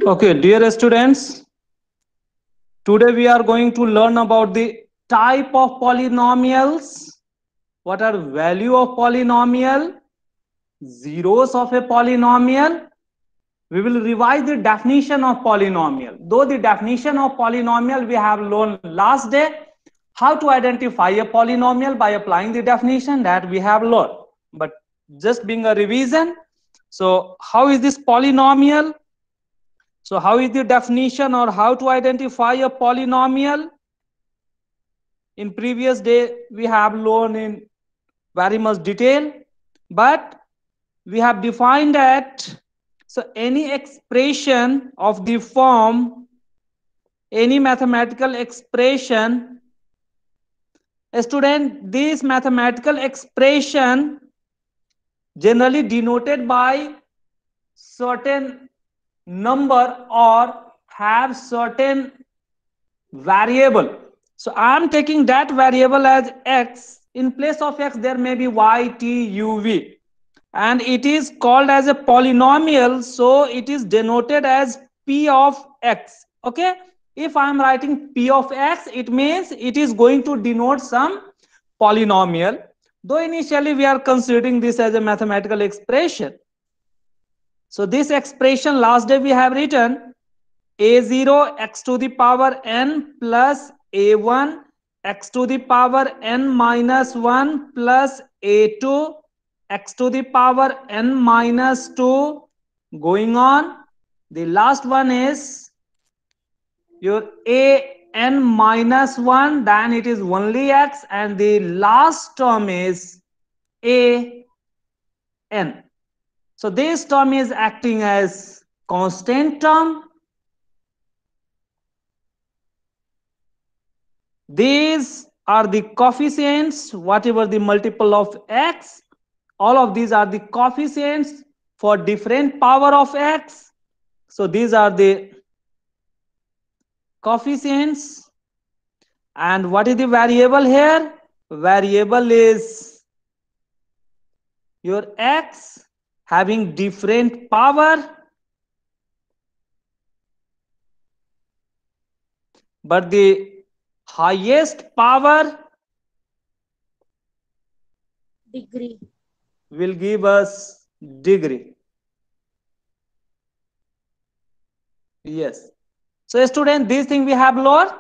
Okay, dear students, today we are going to learn about the type of polynomials. What are value of polynomial, zeros of a polynomial. We will revise the definition of polynomial. Though the definition of polynomial we have learned last day, how to identify a polynomial by applying the definition that we have learned. But just being a revision, so how is this polynomial? So how is the definition or how to identify a polynomial? In previous day, we have learned in very much detail, but we have defined that. So any expression of the form, any mathematical expression, student, this mathematical expression generally denoted by certain number or have certain variable. So I am taking that variable as x. In place of x there may be y, t, u, v, and it is called as a polynomial, so it is denoted as p of x. Okay, if I am writing p of x, it means it is going to denote some polynomial, though initially we are considering this as a mathematical expression. So this expression last day we have written a0 x to the power n plus a1 x to the power n minus 1 plus a2 x to the power n minus 2, going on. The last one is your a n minus 1, then it is only x, and the last term is a n. So this term is acting as constant term. These are the coefficients, whatever the multiple of x, all of these are the coefficients for different power of x. So these are the coefficients. And what is the variable here? Variable is your x having different power, but the highest power Degree. will give us degree. Yes. So student, this thing we have learned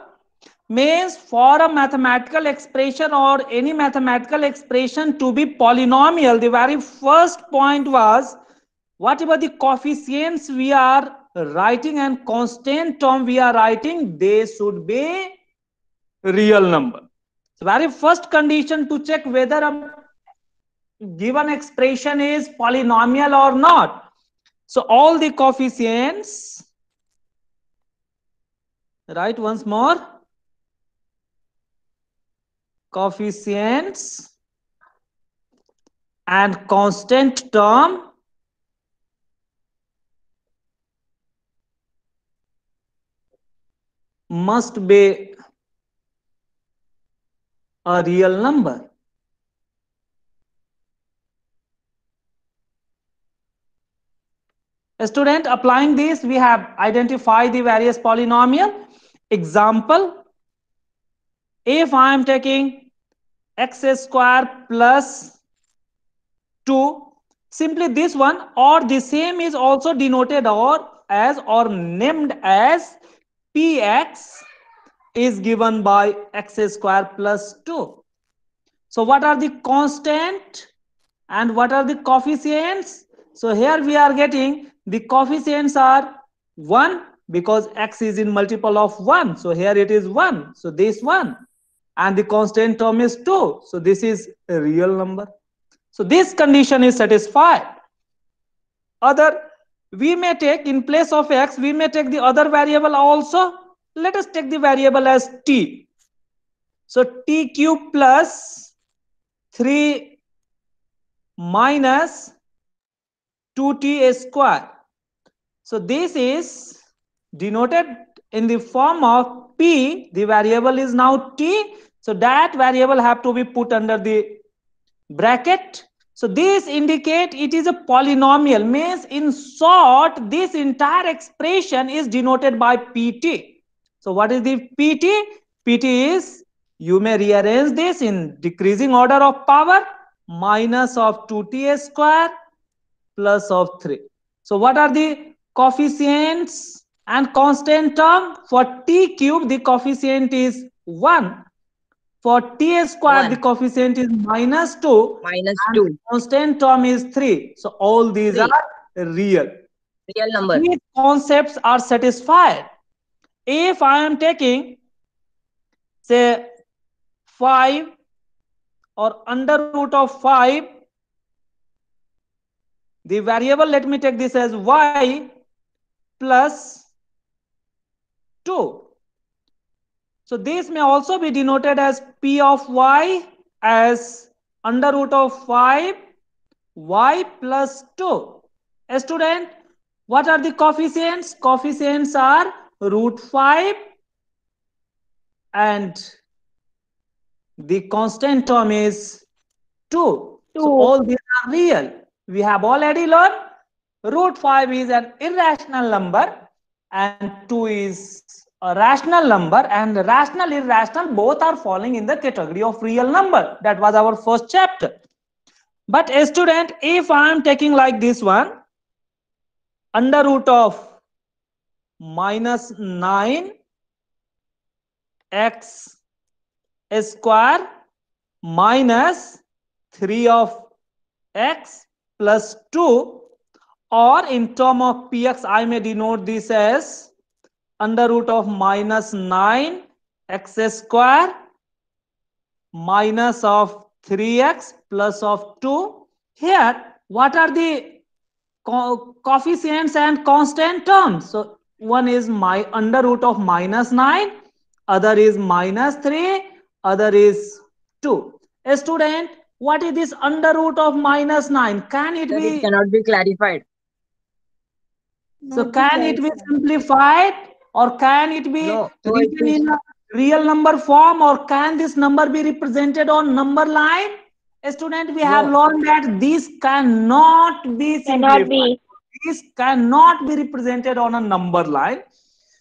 means for a mathematical expression or any mathematical expression to be polynomial, the very first point was whatever the coefficients we are writing and constant term we are writing, they should be real number. So very first condition to check whether a given expression is polynomial or not. So all the coefficients, write once more, coefficients and constant term must be a real number. Student, applying this, we have identified the various polynomial. Example, if I am taking x square plus 2, simply this one or the same is also denoted or as or named as px is given by x square plus 2. So what are the constant and what are the coefficients? So here we are getting the coefficients are 1 because x is in multiple of 1. So here it is 1. So this one. And the constant term is 2. So this is a real number. So this condition is satisfied. Other, we may take in place of x, we may take the other variable also. Let us take the variable as t. So t cube plus 3 minus 2t square. So this is denoted in the form of p. The variable is now t. So that variable have to be put under the bracket. So this indicate it is a polynomial, means in short this entire expression is denoted by pt. So what is the pt? Pt is, you may rearrange this in decreasing order of power, minus of 2t square plus of 3. So what are the coefficients and constant term? For t cube the coefficient is 1. For t square, the 1 coefficient is minus 2 minus and 2. constant term is 3. So all these 3. are real. Real number. These concepts are satisfied. If I am taking, say, 5 or under root of 5, the variable, let me take this as y plus 2. So this may also be denoted as p of y as under root of 5 y plus 2. A student, what are the coefficients? Coefficients are root 5 and the constant term is 2. So 2. all these are real. We have already learned root 5 is an irrational number and 2 is a rational number, and rational, irrational both are falling in the category of real number. That was our first chapter. But a student, if I am taking like this one, under root of minus 9 x square minus 3 of x plus 2, or in term of px I may denote this as under root of minus 9 x square minus of 3x plus of 2. Here what are the coefficients and constant terms? So one is my under root of minus 9, other is minus 3, other is 2. A student, what is this under root of minus 9? Can it Sir, it be, cannot be clarified. so Not can it be clarified. simplified, or can it be No. So it written is in a real number form, or can this number be represented on number line? A student, we have no. learned that this cannot be Cannot simplified. be. This cannot be represented on a number line.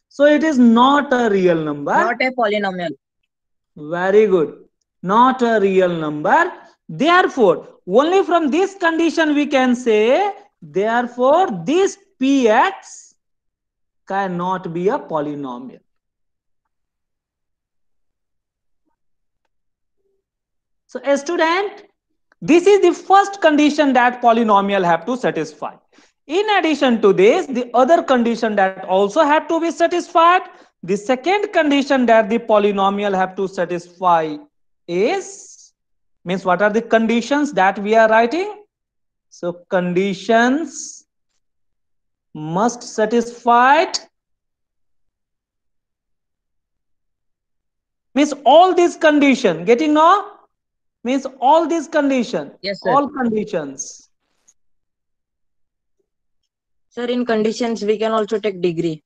So it is not a real number. Not a polynomial. Very good. Not a real number. Therefore, only from this condition we can say, therefore, this px cannot be a polynomial. So a student, this is the first condition that polynomial have to satisfy. In addition to this, the other condition that also have to be satisfied, the second condition that the polynomial have to satisfy is, means what are the conditions that we are writing? So conditions must satisfied, means all these condition, getting no? Means all these condition, Yes, sir. all conditions. Sir, in conditions, we can also take degree.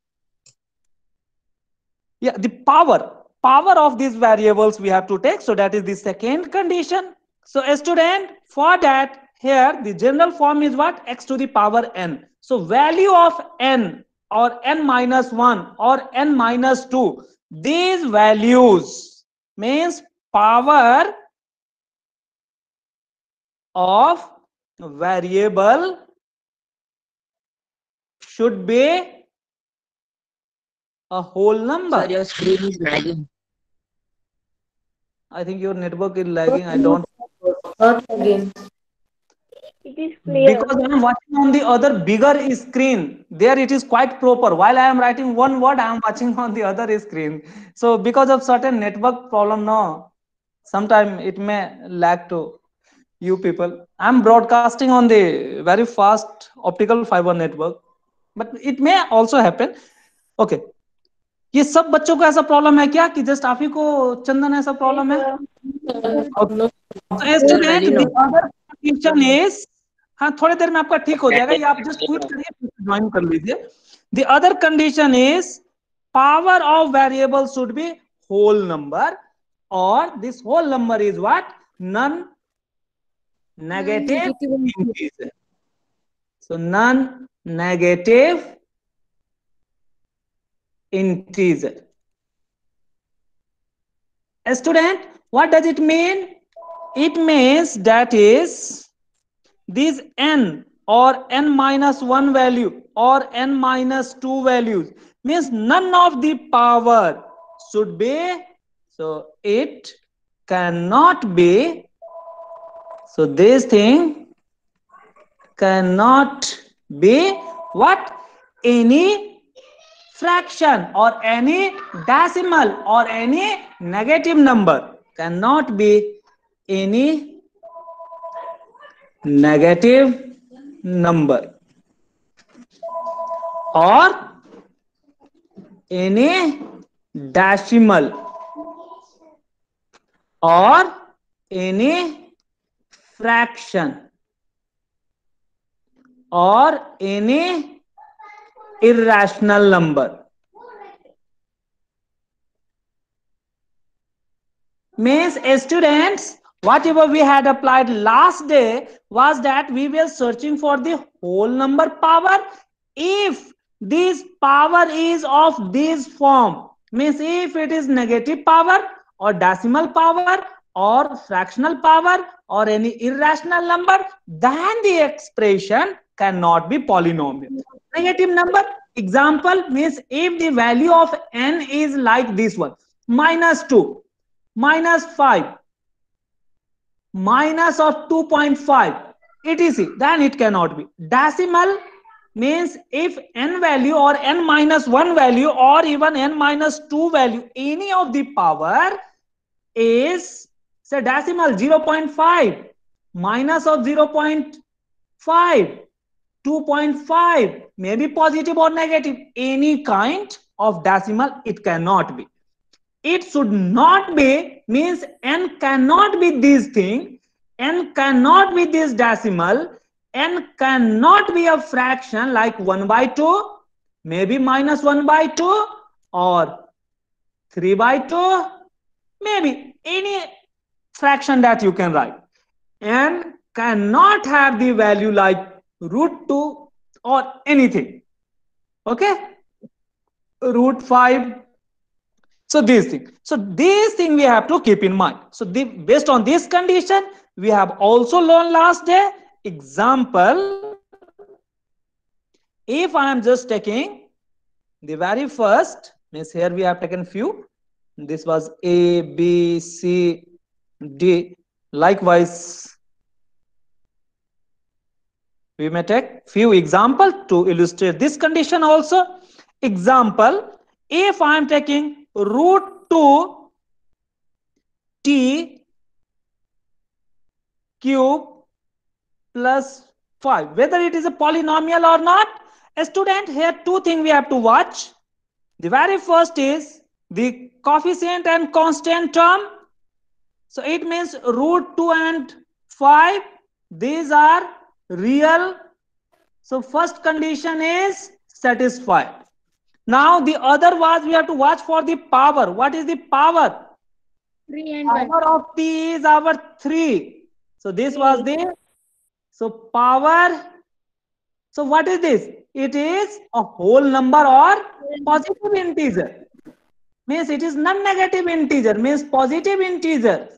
Yeah, the power of these variables we have to take. So that is the second condition. So a student, for that, here the general form is what? X to the power n. So value of n, or n minus 1 or n minus 2, these values means power of variable should be a whole number. Sir, your screen is lagging. I think your network is lagging. I don't. Not again. It is clear. Because I am watching on the other bigger screen. There it is quite proper. While I am writing one word, I am watching on the other screen. So because of certain network problem, no, sometime it may lag to you people. I am broadcasting on the very fast optical fiber network, but it may also happen. Okay. ये सब बच्चों को ऐसा problem है क्या कि just आप ही को चंदन ऐसा प्रॉब्लम है? No. So a student, the other condition is, हाँ थोड़ी देर में आपका ठीक हो जाएगा, ये आप जस्ट क्विट करिए, ज्वाइन कर लीजिए. The other condition is power of variable should be whole number, or this whole number is what? None negative integer. So non-negative integer. A student, what does it mean? It means that is these n or n minus 1 value or n minus 2 values means none of the power should be, so it cannot be, so this thing cannot be what? Any fraction or any decimal or any negative number, cannot be any negative number or any decimal or any fraction or any irrational number. Means students, whatever we had applied last day was that we were searching for the whole number power. If this power is of this form, means if it is negative power or decimal power or fractional power or any irrational number, then the expression cannot be polynomial. Negative number, example means if the value of n is like this one, -2, -5, minus of 2.5, etc., then it cannot be. Decimal means if n value or n minus 1 value or even n minus 2 value, any of the power is, say, decimal 0.5, minus of 0.5, 2.5, maybe positive or negative, any kind of decimal, it cannot be. It should not be, means n cannot be this thing, n cannot be this decimal, n cannot be a fraction like 1/2, maybe -1/2 or 3/2, maybe any fraction that you can write. N cannot have the value like √2 or anything. Okay, √5. So this thing we have to keep in mind. So based on this condition, we have also learned last day. Example, if I am just taking the very first, means here we have taken few. This was A, B, C, D. Likewise, we may take few examples to illustrate this condition also. Example, if I am taking √2 t cube plus 5, whether it is a polynomial or not. A student, here two things we have to watch. The very first is the coefficient and constant term. So it means √2 and 5, these are real. So first condition is satisfied. Now the other was we have to watch for the power. What is the power? 3 and 1. Power of t is our 3. So this was the, so power. So what is this? It is a whole number or positive integer. Means it is non-negative integer, means positive integer.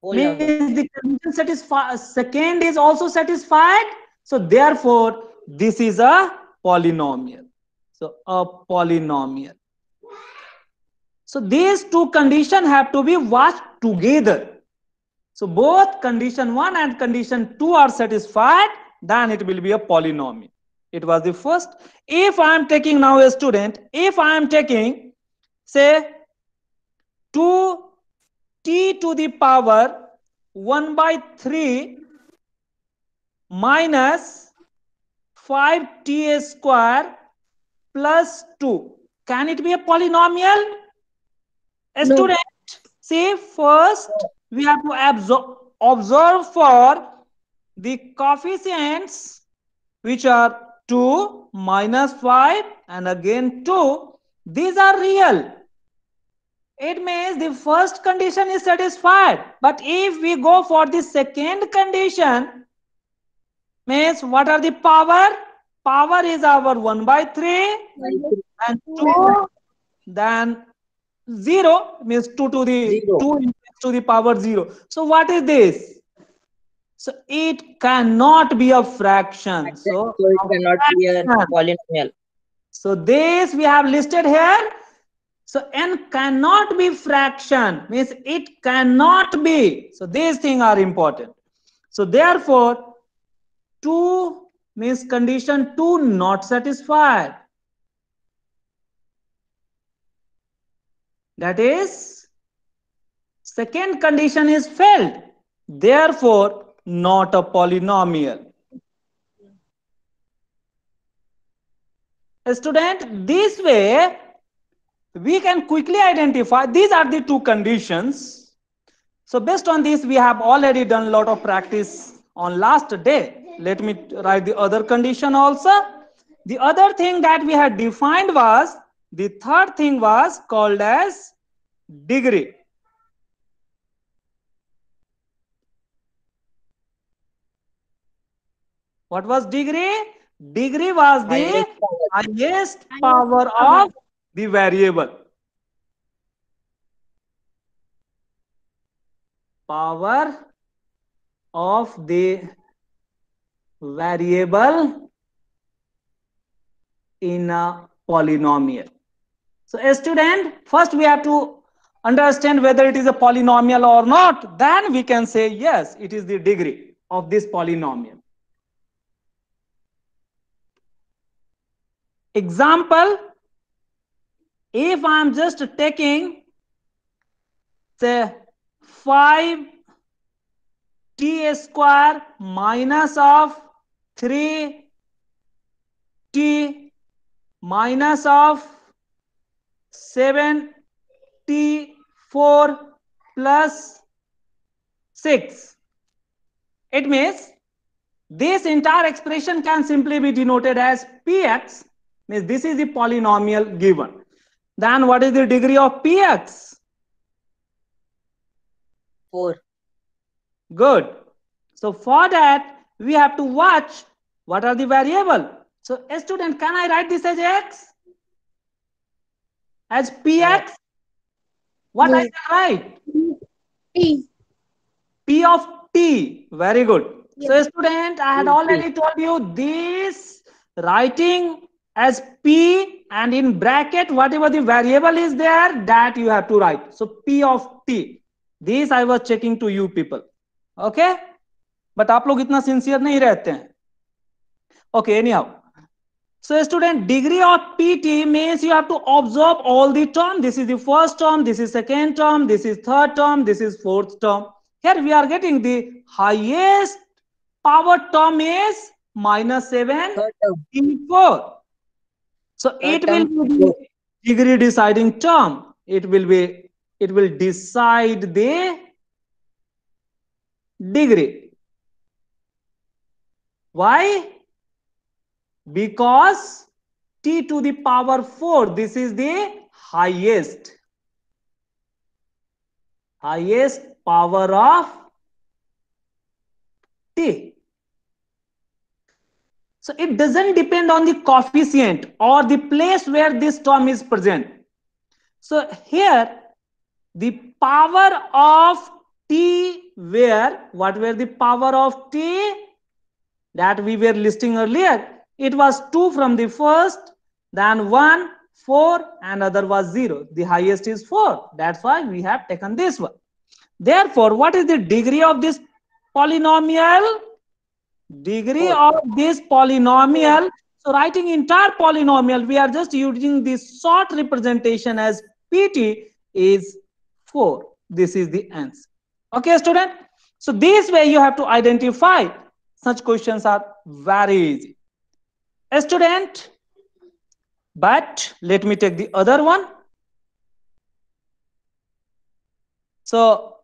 Means the condition satisfied, second is also satisfied. So therefore this is a polynomial. So a polynomial. So these two conditions have to be watched together. So both condition 1 and condition 2 are satisfied, then it will be a polynomial. It was the first. If I am taking now a student, if I am taking, say, 2t to the power 1/3 minus 5t square plus 2, can it be a polynomial? A student, see, first we have to observe for the coefficients, which are 2, -5 and again 2. These are real. It means the first condition is satisfied. But if we go for the second condition, means what are the power? Power is our 1 by 3 and 2. Then 0 means 2 to the 2 to the power 0. So what is this? So it cannot be a fraction. So it cannot be a polynomial. So this we have listed here. So n cannot be fraction, means it cannot be. So these things are important. So therefore 2 means condition 2 not satisfied. That is, second condition is failed. Therefore not a polynomial. Student, this way we can quickly identify these are the two conditions. So based on this, we have already done a lot of practice on last day. Let me write the other condition also. The other thing that we had defined was, the third thing was called as degree. What was degree? Degree was the highest power of the variable. Power of the variable in a polynomial. So a student, first we have to understand whether it is a polynomial or not. Then we can say yes, it is the degree of this polynomial. Example, if I am just taking say 5t square minus of 3t minus of 7t4 plus 6. It means this entire expression can simply be denoted as px, means this is the polynomial given. Then what is the degree of px? 4. Good. So for that, we have to watch what are the variable. So a student, can I write this as x? As px? What I can write? T. P of t. Very good. So student, I had already told you this writing as p and in bracket whatever the variable is there, that you have to write. So p of t. This I was checking to you people. Okay? But आप लोग इतना sincere नहीं रहते हैं. Okay, anyhow. So student, degree of PT means you have to observe all the term. This is the first term, this is second term, this is third term, this is fourth term. Here we are getting the highest power term is minus 7 T4. So it will be the degree deciding term. It will decide the degree. Why? Because t to the power 4, this is the highest power of t. So it doesn't depend on the coefficient or the place where this term is present. So here the power of t, what were the power of t that we were listing earlier? It was 2 from the first, then 1, 4, and other was 0. The highest is 4. That's why we have taken this one. Therefore, what is the degree of this polynomial? Degree of this polynomial. So writing entire polynomial, we are just using this short representation as pt is 4. This is the answer. Okay, student? So this way you have to identify. Such questions are very easy. A student, but let me take the other one. So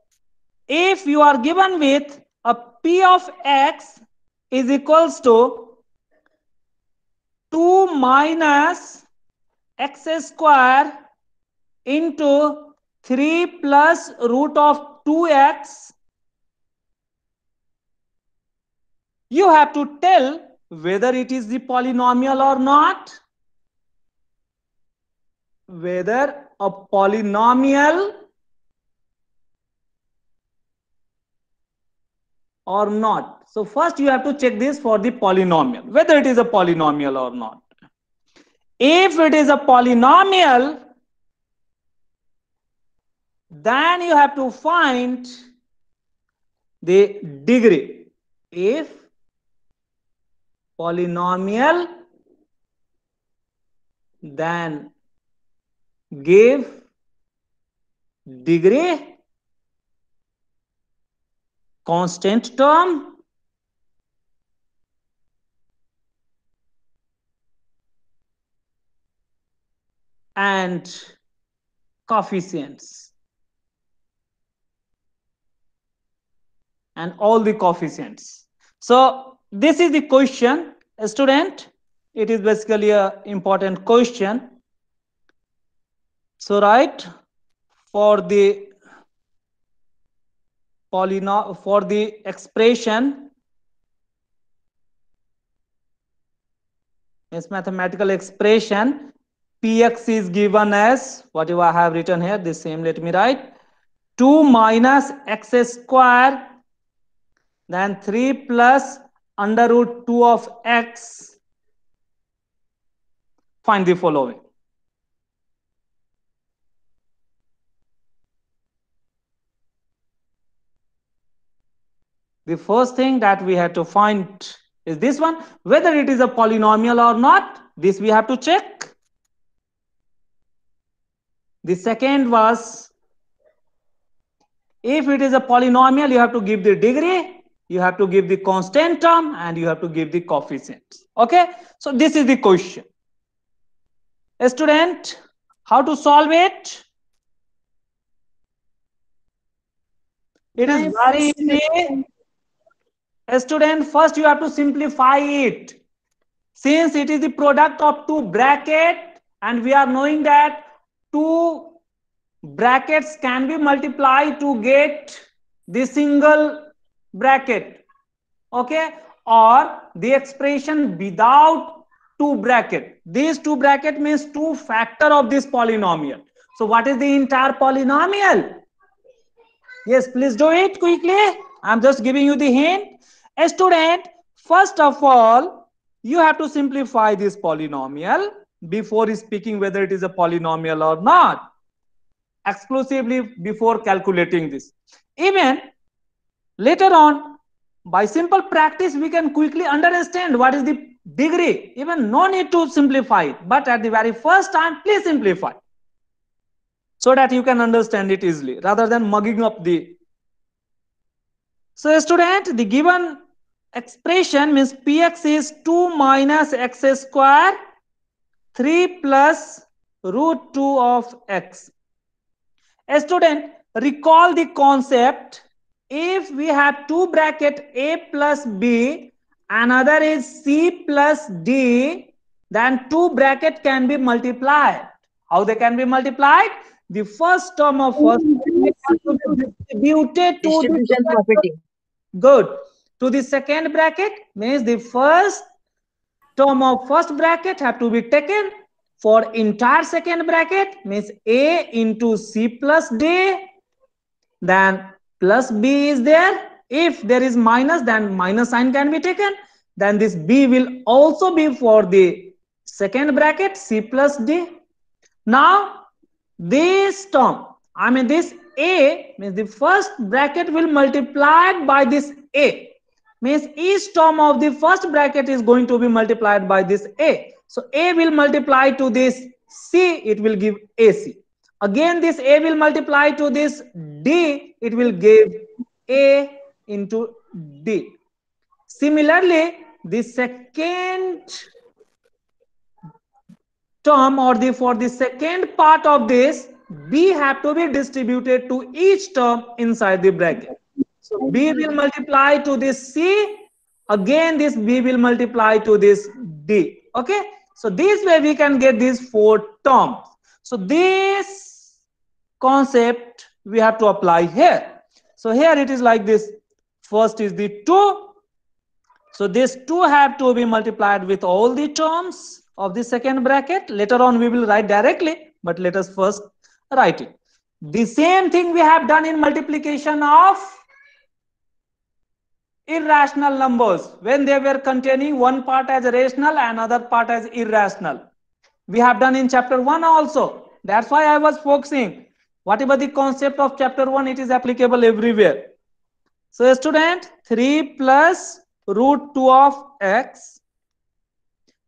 if you are given with a p of x is equals to 2 minus x square into 3 plus root of 2x. You have to tell whether it is the polynomial or not. Whether a polynomial or not. So first you have to check this for the polynomial, whether it is a polynomial or not. If it is a polynomial, then you have to find the degree. If polynomial, then give degree, constant term, and coefficients, and all the coefficients. So this is the question, student. It is basically a important question. So right, for the for the expression, this mathematical expression, px is given as whatever I have written here, the same let me write, 2 minus x square, then 3 plus under root 2 of x. Find the following. The first thing that we have to find is this one, whether it is a polynomial or not. This we have to check. The second was, if it is a polynomial, you have to give the degree, you have to give the constant term, and you have to give the coefficients. Okay, so this is the question. A student, how to solve it? It is very easy. A student, first you have to simplify it. Since it is the product of two brackets, and we are knowing that two brackets can be multiplied to get the single bracket, okay, or the expression without two bracket. These two bracket means two factor of this polynomial. So what is the entire polynomial? Yes, please do it quickly. I'm just giving you the hint. A student, first of all, you have to simplify this polynomial before speaking whether it is a polynomial or not, exclusively before calculating this. Even later on, by simple practice, we can quickly understand what is the degree. Even no need to simplify it, but at the very first time, please simplify so that you can understand it easily rather than mugging up the. So student, the given expression means px is 2 minus x square 3 plus root 2 of x. A student, recall the concept. If we have two bracket a plus b, another is c plus d, then two bracket can be multiplied. How they can be multiplied? The first term of first bracket has to be distributed to Distribution property. good to the second bracket, means the first term of first bracket have to be taken for entire second bracket, means a into c plus d, then plus b is there. If there is minus, then minus sign can be taken. Then this b will also be for the second bracket, c plus d. Now this term, I mean this a, means the first bracket will multiply by this a, means each term of the first bracket is going to be multiplied by this a. So a will multiply to this c, it will give ac. Again this a will multiply to this d, it will give a into d. Similarly, the second term, or the for the second part of this, b have to be distributed to each term inside the bracket. So b will multiply to this c, again this b will multiply to this d. Okay, so this way we can get these four terms. So this concept we have to apply here. So here it is like this. First is the 2. So this 2 have to be multiplied with all the terms of the second bracket. Later on we will write directly, but let us first write it. The same thing we have done in multiplication of irrational numbers when they were containing one part as rational and another part as irrational. We have done in chapter 1 also. That's why I was focusing. Whatever the concept of chapter 1, it is applicable everywhere. So student, 3 plus root 2 of x,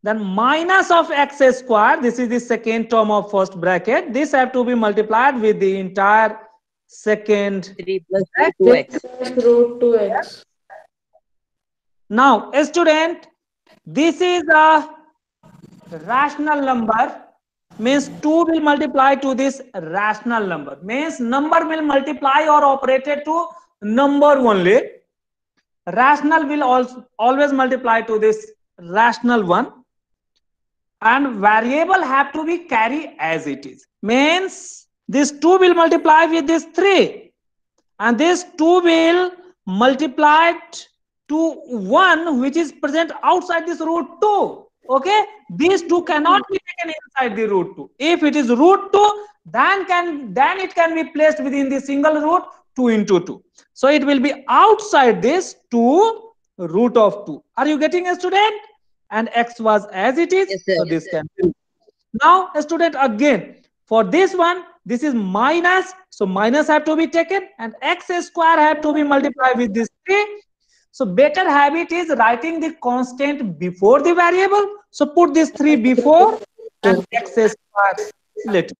then minus of x square, this is the second term of first bracket. This have to be multiplied with the entire second 3 plus 2x. root 2x. Now student, this is a rational number, means 2 will multiply to this rational number, means number will multiply or operated to number only. Rational will also always multiply to this rational one, and variable have to be carried as it is, means this 2 will multiply with this 3 and this 2 will multiply to 1 which is present outside this root 2. Okay, these 2 cannot be taken inside the root 2. If it is root 2, then it can be placed within the single root 2 into 2. So it will be outside this 2 root of 2. Are you getting a student? And x was as it is. Yes, sir. So this can be. Now a student, again for this one, this is minus, so minus have to be taken and x square have to be multiplied with this 3. So better habit is writing the constant before the variable. So put this 3 before and x square later.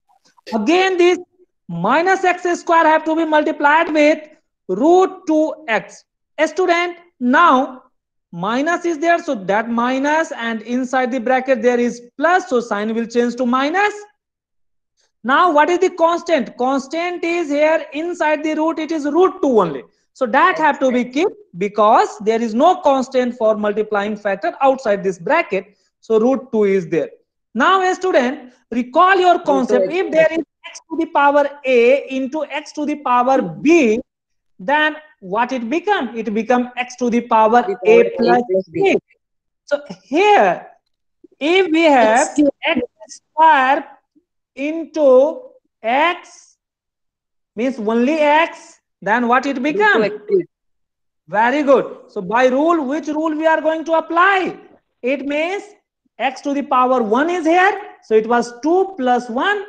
Again this minus x square have to be multiplied with root 2x. A student, now minus is there, so that minus, and inside the bracket there is plus, so sign will change to minus. Now what is the constant? Constant is here inside the root, it is root 2 only. So that have to be kept because there is no constant for multiplying factor outside this bracket. So root 2 is there. Now a student, recall your concept. If there is x to the power a into x to the power b, then what it become? It become x to the power a plus b. So here, if we have x square into x, means only x, then what it become? Very good. So by rule, which rule we are going to apply? It means x to the power 1 is here, so it was 2 plus 1,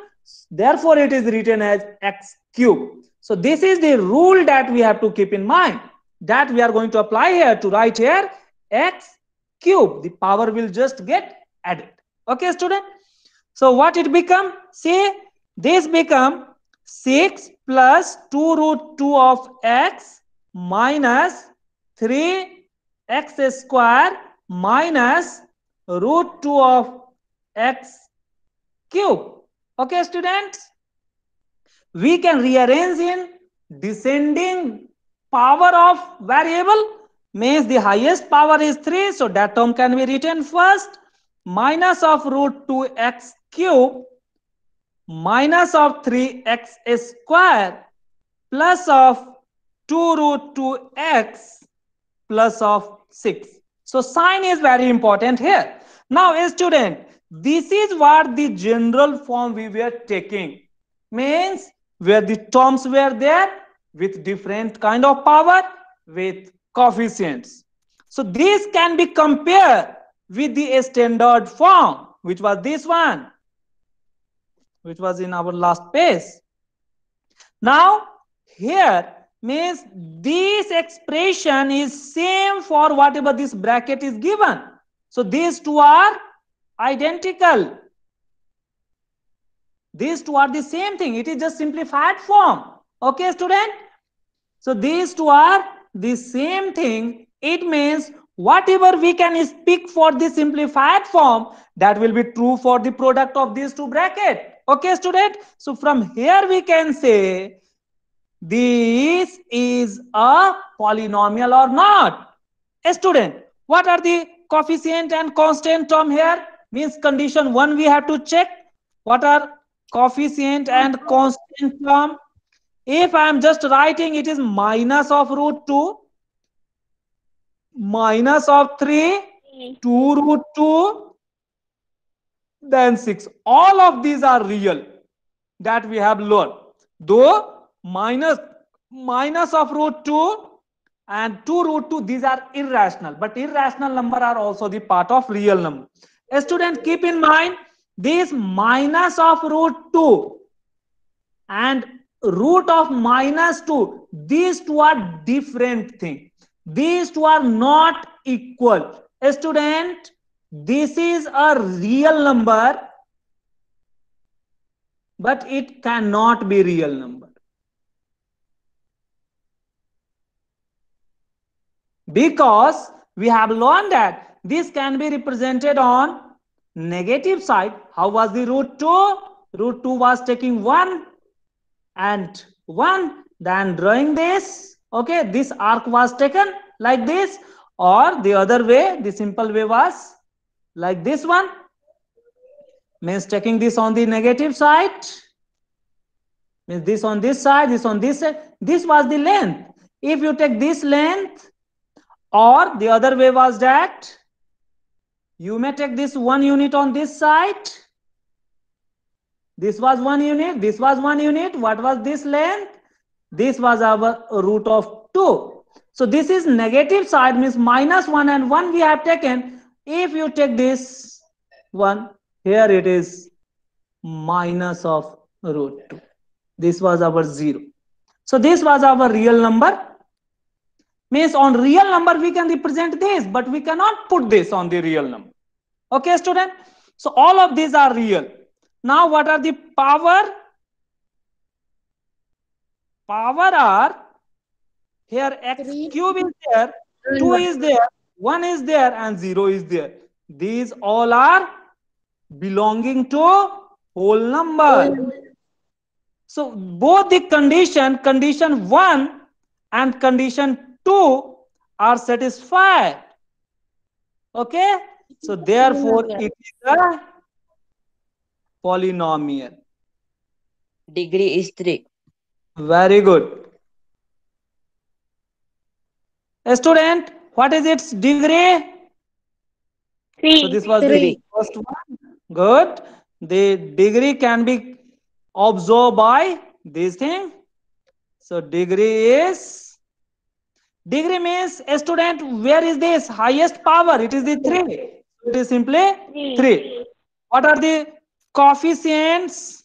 therefore it is written as x cube. So this is the rule that we have to keep in mind, that we are going to apply here to write here x cube. The power will just get added. Okay student, so what it become? See, this become 6 plus 2 root 2 of x minus 3 x square minus root 2 of x cube. Okay students, we can rearrange in descending power of variable, means the highest power is 3, so that term can be written first, minus of root 2x cube minus of 3x square plus of 2 root 2x plus of 6. So sign is very important here. Now a student, this is what the general form we were taking, means where the terms were there with different kind of power with coefficients. So this can be compared with the standard form, which was this one, which was in our last page. Now here means this expression is same for whatever this bracket is given. So these two are identical. These two are the same thing. It is just simplified form. Okay student, so these two are the same thing. It means whatever we can speak for the simplified form, that will be true for the product of these two brackets. Okay student, so from here we can say this is a polynomial or not. A student, what are the coefficient and constant term here? Means condition 1 we have to check. What are coefficient and constant term. If I am just writing, it is minus of root 2, minus of 3, 2 root 2, then 6. All of these are real that we have learned. Though minus of root 2 and 2 root 2, these are irrational, but irrational number are also the part of real number. A student, keep in mind, this minus of root 2 and root of minus 2, these two are different things. These two are not equal. A student, this is a real number, but it cannot be real number, because we have learned that this can be represented on negative side. How was the root 2? Root 2 was taking 1 and 1, then drawing this. Okay, this arc was taken like this, or the other way, the simple way was like this one, means taking this on the negative side, means this on this side, this on this side. This was the length. If you take this length, or the other way was that you may take this 1 unit on this side. This was 1 unit, this was 1 unit. What was this length? This was our root of 2. So this is negative side, means minus 1 and 1 we have taken. If you take this one, here it is minus of root 2. This was our 0. So this was our real number. Means on real number we can represent this, but we cannot put this on the real number. Okay, student? So all of these are real. Now what are the power? Power are, here x cube is there, 2 is there, 1 is there, and 0 is there. These all are belonging to whole number. So both the condition 1 and condition 2 are satisfied. Okay, so therefore it is a polynomial. Degree is 3. Very good. A student, what is its degree? 3. So this was the first one. Good. The degree can be observed by this thing. So degree means, a student, where is this highest power? It is the 3. It is simply 3. What are the coefficients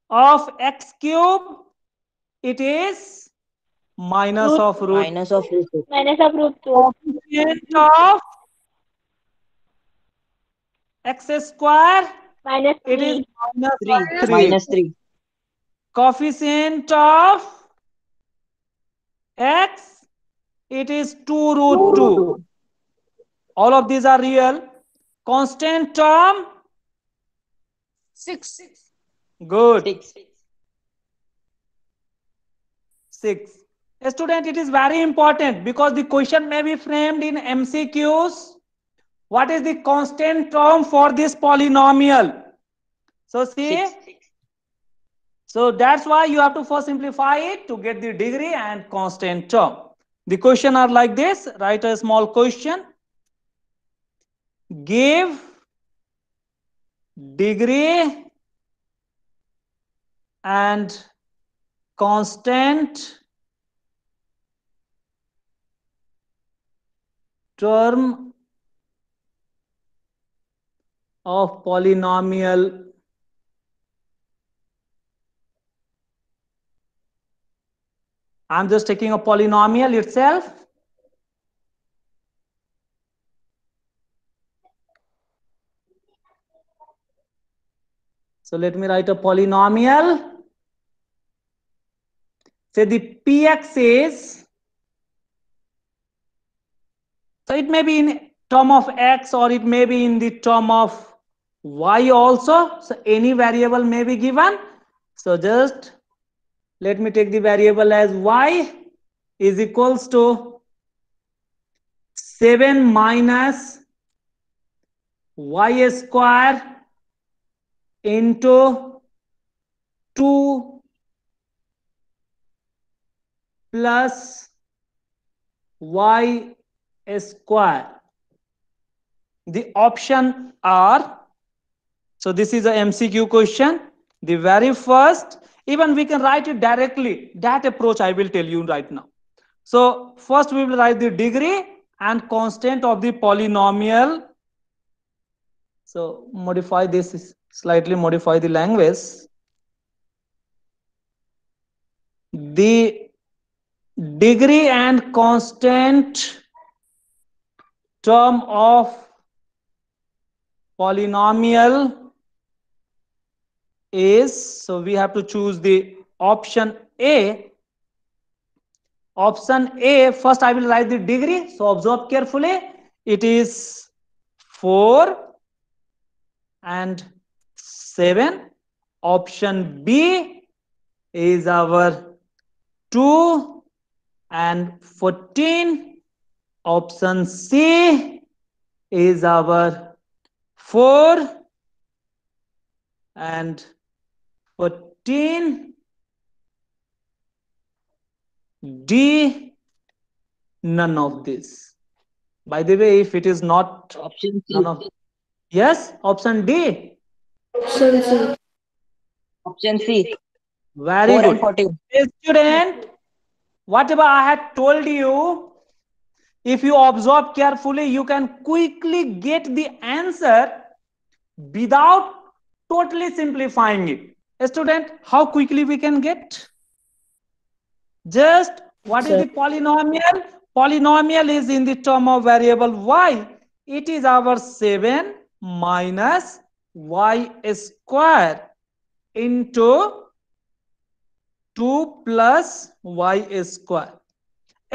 of x cube? It is minus of root. Minus of root 2. Minus of root 2. Coefficient of x square, Minus it is 3. minus 3. of 3. Minus 3. Coefficient of x, it is 2 root 2. All of these are real. Constant term, 6. good, 6. 6. A student, it is very important because the question may be framed in MCQs. What is the constant term for this polynomial? So see, 6. so that's why you have to first simplify it to get the degree and constant term. The question are like this. Write a small question. Give degree and constant term of polynomial I'm just taking a polynomial itself. So let me write a polynomial. Say the px is, so it may be in term of x or it may be in the term of y also. So any variable may be given. So just let me take the variable as y is equals to 7 minus y square into 2 plus y square. The option are, so this is a MCQ question. The very first, even we can write it directly. That approach I will tell you right now. So first we will write the degree and constant of the polynomial. So modify this, slightly modify the language. The degree and constant term of polynomial is, so we have to choose the option A. Option A, first I will write the degree. So observe carefully. It is 4 and 7. Option B is our 2 and 14. Option C is our 4 and 14. D, none of this. By the way, if it is not Option C. none of, yes, option D. Option C. Option C. Very 4 and good. 14. Student, whatever I had told you, if you observe carefully, you can quickly get the answer without totally simplifying it. Student, how quickly we can get? Just what is Sir. the polynomial? Polynomial is in the term of variable y. It is our 7 minus y square into 2 plus y square.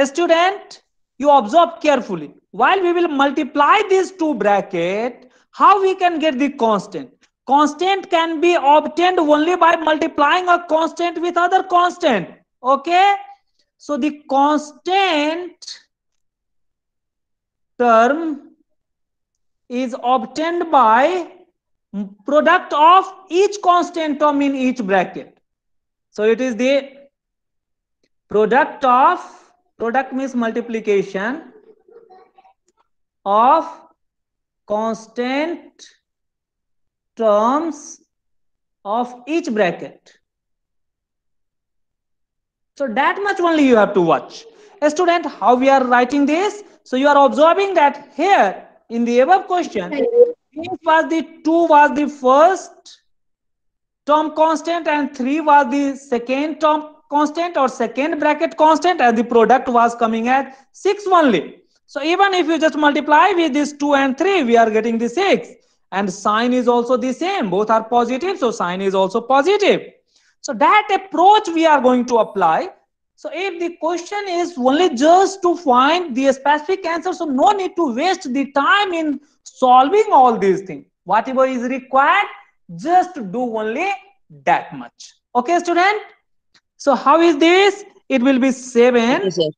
Student, you observe carefully. While we will multiply these two brackets, how we can get the constant? Constant can be obtained only by multiplying a constant with other constant. Okay? So the constant term is obtained by product of each constant term in each bracket. So it is the product means multiplication of constant terms of each bracket. So that much only you have to watch. A student, how we are writing this? So you are observing that here in the above question, two was the first term constant and 3 was the second term constant or second bracket constant, and the product was coming at 6 only. So even if you just multiply with this 2 and 3, we are getting the 6, and sign is also the same, both are positive, so sign is also positive. So that approach we are going to apply. So if the question is only just to find the specific answer, so no need to waste the time in solving all these things. Whatever is required, just do only that much. Okay, student? So how is this? It will be 7 Okay, sir.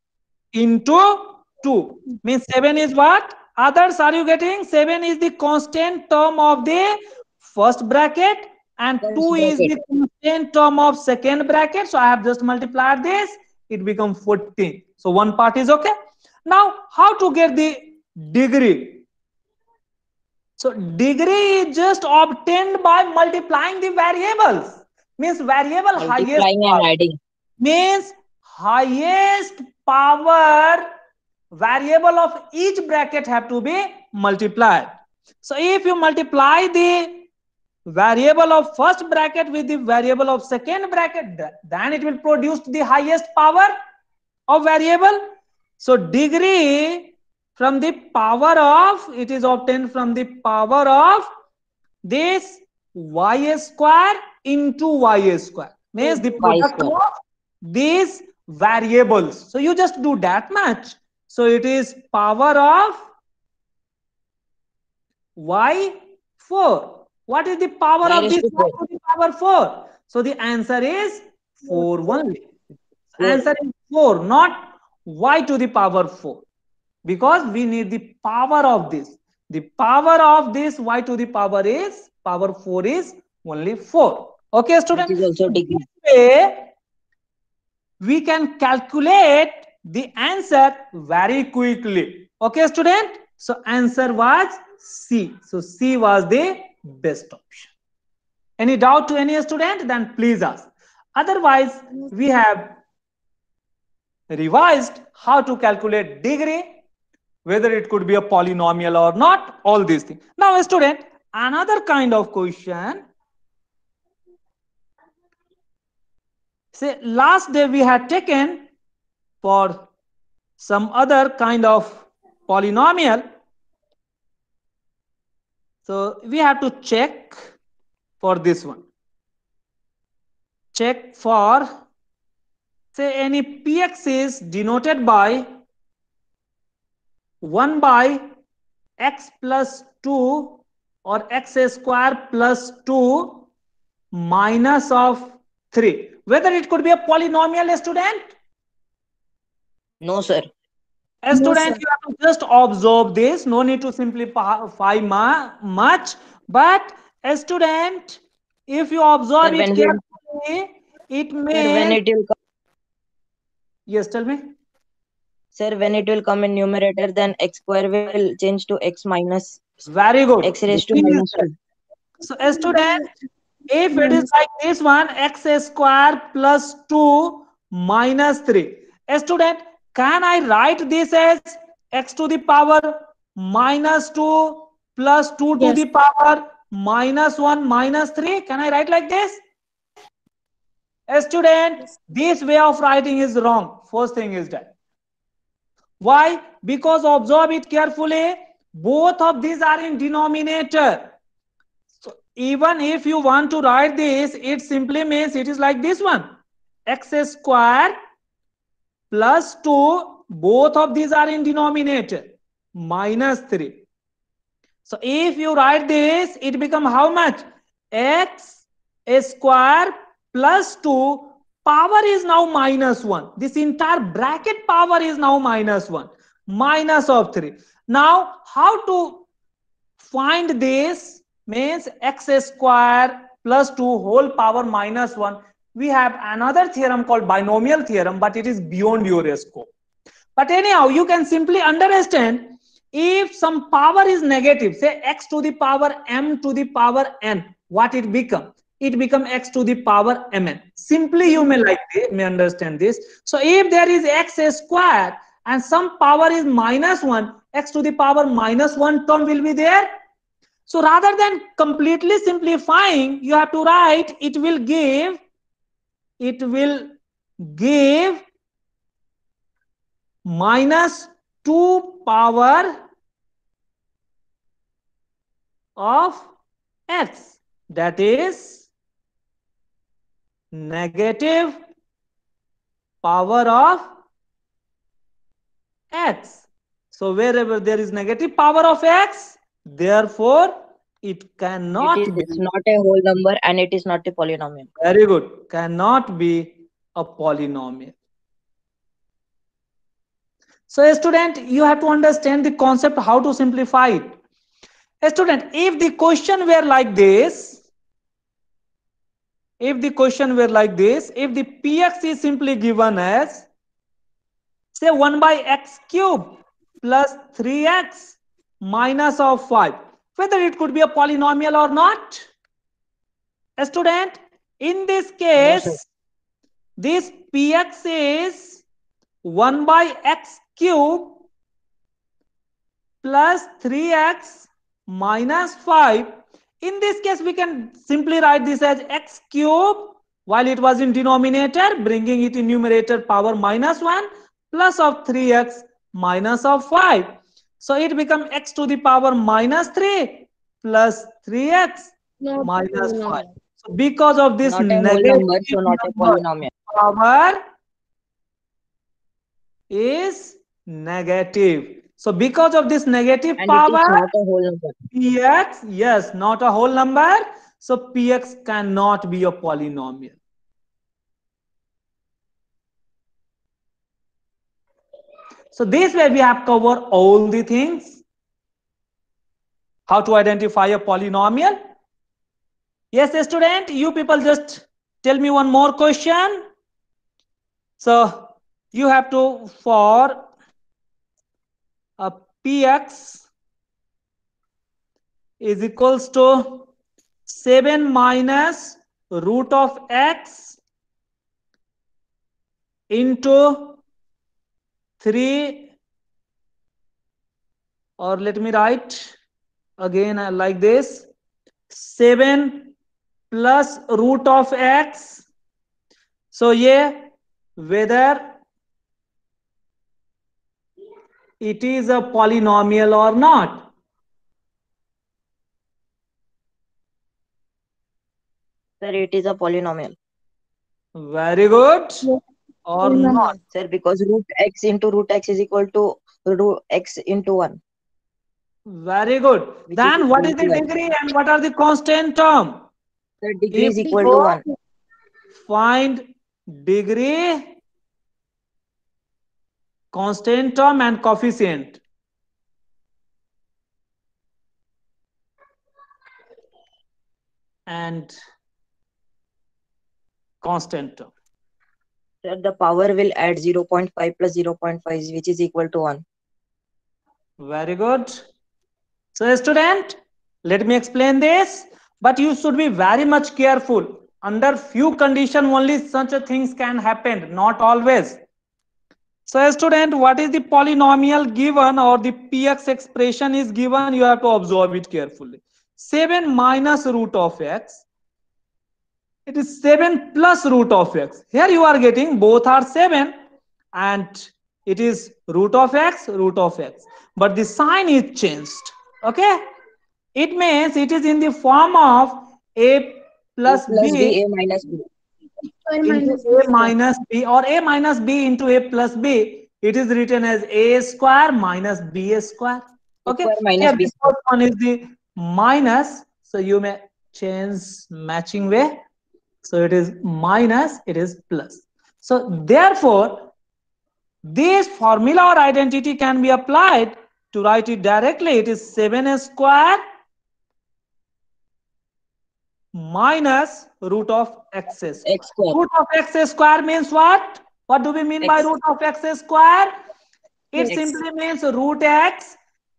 into 2. Means 7 is what? Others, are you getting? 7 is the constant term of the first bracket, and First 2 is bracket. the constant term of second bracket. So I have just multiplied this. It becomes 14. So one part is okay. Now, how to get the degree? So degree is just obtained by multiplying the variables. Means variable highest Multiplying and power. adding. Means highest power variable of each bracket have to be multiplied. So if you multiply the variable of first bracket with the variable of second bracket, then it will produce the highest power of variable. So degree from the power of, it is obtained from the power of this y square into y square. Means the Y product square. of these variables. So you just do that much. So it is power of y4. What is the power Y of raised this to y 4. to the power 4? So the answer is 4 only. 4. Answer is 4, not y to the power 4. Because we need the power of this. The power of this y to the power 4 is only 4. Okay, Which student. is also degree. This way, we can calculate the answer very quickly. Okay, student. So answer was C. So C was the best option. Any doubt to any student? Then please ask. Otherwise, we have revised how to calculate degree, whether it could be a polynomial or not, all these things. Now, student, another kind of question. Say last day we had taken for some other kind of polynomial. So we have to check for this one. Check for, say, any px is denoted by 1 by x plus 2 or x square plus 2 minus of 3. Whether it could be a polynomial, student? No, sir. A student, you have to just observe this. No need to simplify much. But a student, if you observe Sir, it when carefully, it Sir, when may. it will come, Yes, tell me. sir, when it will come in numerator, then x square will change to x minus Very good. x raised to This is minus right. 2. So, a student, if it is like this one, x square plus 2 minus 3. A student, can I write this as x to the power minus 2 plus 2 to the power minus 1 minus 3? Can I write like this? A student, this way of writing is wrong. First thing is that. Why? Because observe it carefully. Both of these are in denominator. So even if you want to write this, it simply means it is like this one. X square plus 2, both of these are in denominator, minus 3. So if you write this, it become how much? X square plus 2, power is now minus 1. This entire bracket power is now minus 1, minus of 3. Now, how to find this? Means x square plus 2 whole power minus 1. We have another theorem called binomial theorem, but it is beyond your scope. But anyhow, you can simply understand, if some power is negative, say x to the power m to the power n, what it become? It become x to the power mn. Simply you may understand this. So if there is x square and some power is minus 1, x to the power minus 1 term will be there. So rather than completely simplifying, you have to write it will give minus 2 power of x, that is negative power of x. So wherever there is negative power of x, therefore it cannot It be. is not a whole number and it is not a polynomial. Very good. Cannot be a polynomial. So, a student, you have to understand the concept how to simplify it. A student, if the question were like this, if the px is simply given as, say, 1 by x cube plus 3x minus of 5, whether it could be a polynomial or not. A student, in this No, case, sir. this px is 1 by x cube plus 3x minus 5. In this case, we can simply write this as x cube while it was in denominator, bringing it in numerator power minus 1 plus of 3x minus of 5. So it becomes x to the power minus 3 plus 3x minus 5. So because of this Not a whole negative number, so not a number, polynomial. power is negative. So because of this negative And it power, is not a whole number. px, yes, not a whole number. So px cannot be a polynomial. So this way we have covered all the things. How to identify a polynomial. Yes, student, you people just tell me one more question. So you have to, for a px is equals to 7 minus root of x into 3, or let me write again like this, 7 plus root of x. So yeah, whether it is a polynomial or not. Sir, it is a polynomial. Very good. Or not. Sir, because root x into root x is equal to root x into 1. Very good. Which Then is what is the equal to x. degree and what are the constant term? The degree If is equal you to 1. find degree, constant term and coefficient. And constant term. Sir, the power will add 0.5 plus 0.5, which is equal to 1. Very good. So student, let me explain this, but you should be very much careful. Under few condition only such a things can happen, not always. So student, what is the polynomial given or the px expression is given, you have to observe it carefully. 7 minus root of x, it is 7 plus root of x. Here you are getting both are 7 and it is root of x, but the sign is changed. Okay, it means it is in the form of a A plus plus b b, a minus b. into a minus b, or a minus b into a plus b. It is written as a square minus b square. A Okay, square minus here b the square. first one is the minus, so you may change matching way. So it is minus, it is plus. So therefore, this formula or identity can be applied to write it directly. It is 7 square minus root of x square. X square. Root of x square means what? What do we mean by X. root of x square? It X. simply means root x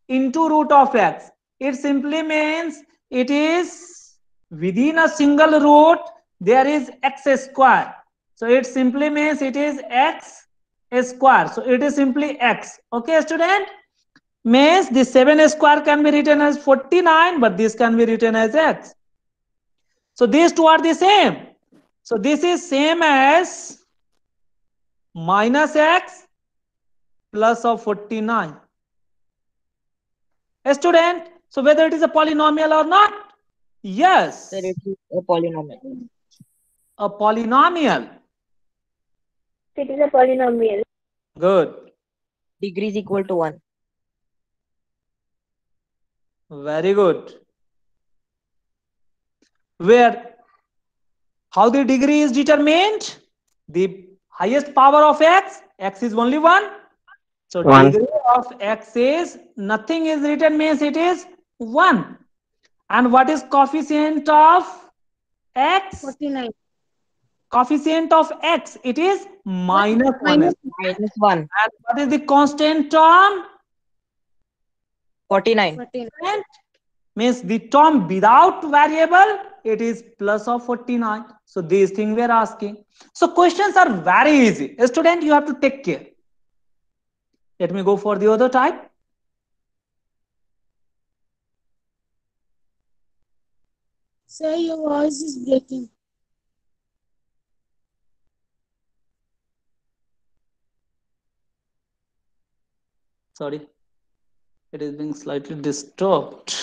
into root of x. It simply means it is within a single root there is x square. So it simply means it is x square. So it is simply x. Okay, student? Means the 7 square can be written as 49, but this can be written as x. So these two are the same. So this is same as minus x plus of 49. A student, so whether it is a polynomial or not? Yes, Sir, it is a polynomial. a polynomial. It is a polynomial. Good. Degree is equal to 1. Very good. Where, how the degree is determined? The highest power of x is only 1. So 1. degree of x is, nothing is written means it is 1. And what is coefficient of x? 49. Coefficient of x, it is minus 1. Minus Minus 1. And what is the constant term? 49. 49. And means the term without variable, it is plus of 49. So these things we are asking. So questions are very easy. A student, you have to take care. Let me go for the other type. Sir, your voice is breaking. Sorry, it is being slightly disturbed.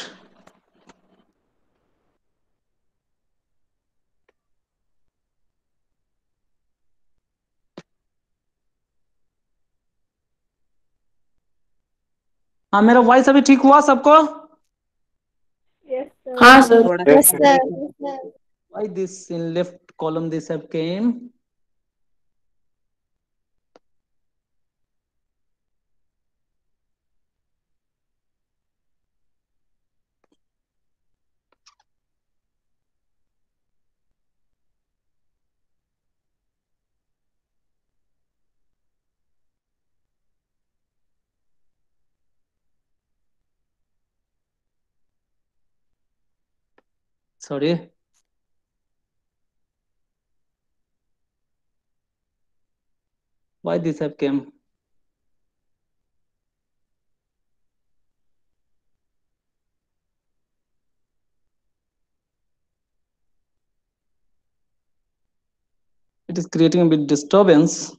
हाँ, मेरा voice अभी ठीक हुआ सबको? Yes, sir. हाँ sir थोड़ा Yes, सा sir. Why this in left column this have came? Sorry. Why this have came? It is creating a bit disturbance.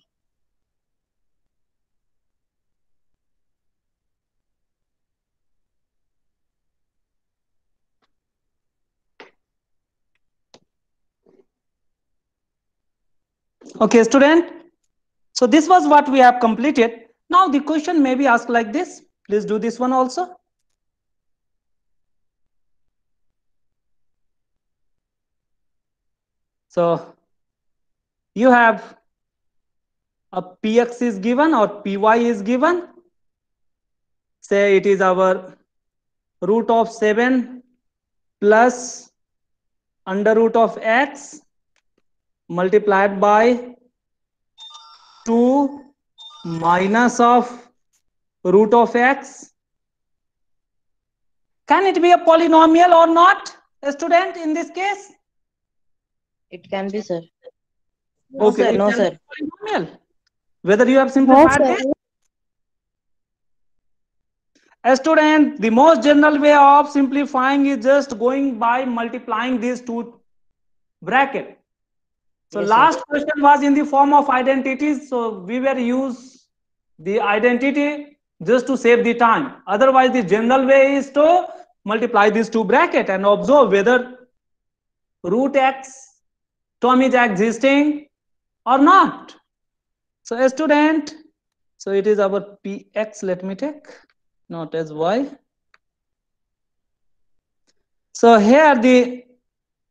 Okay, student. So this was what we have completed. Now the question may be asked like this. Please do this one also. So you have a px is given or py is given. Say it is our root of 7 plus under root of x multiplied by 2 minus of root of x. Can it be a polynomial or not, student, in this case? It can be, sir. No, Okay, sir, it no, can be sir. polynomial. Whether you have simplified sir. this? A student, the most general way of simplifying is just going by multiplying these two brackets. So Yes, last sir. question was in the form of identities. So we were use the identity just to save the time. Otherwise, the general way is to multiply these two brackets and observe whether root x term is existing or not. So a student, so it is our px, let me take, not as y. So here the